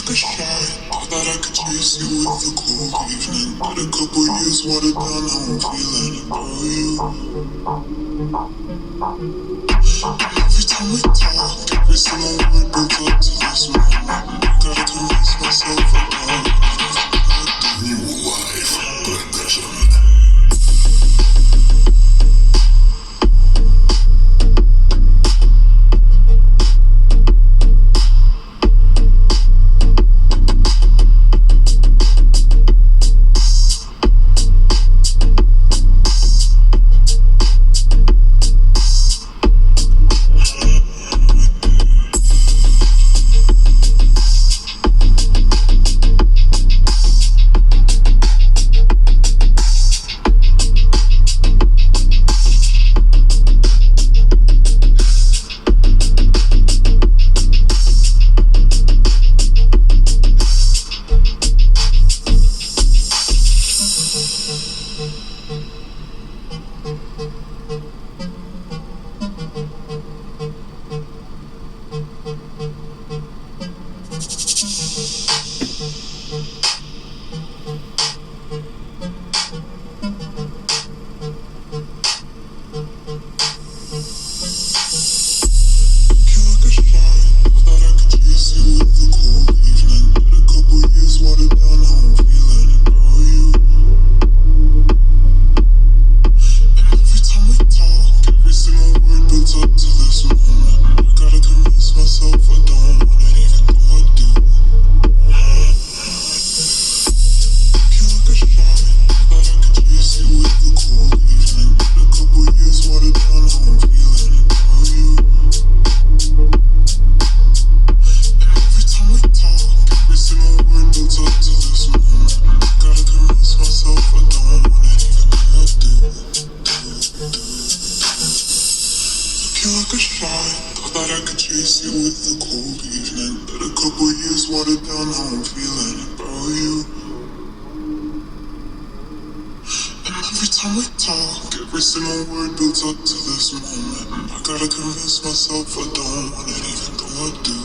like a shot. Thought that I could chase you with the cold evening, but a couple years watered down how I'm feeling about you. And every time we talk, every single word builds up to this moment. I gotta convince myself I don't. New life, progression. Like a shot, thought that I could chase you with the cold evening, but a couple years watered down how I'm feeling about you. And every time we talk, every single word builds up to this moment. I gotta convince myself I don't want it, even though I do.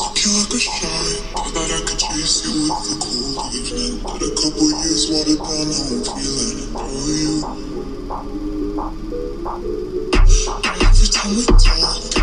Took you like a shot, thought that I could chase you with the cold evening, but a couple years watered down how I'm feeling about you. And every time we talk,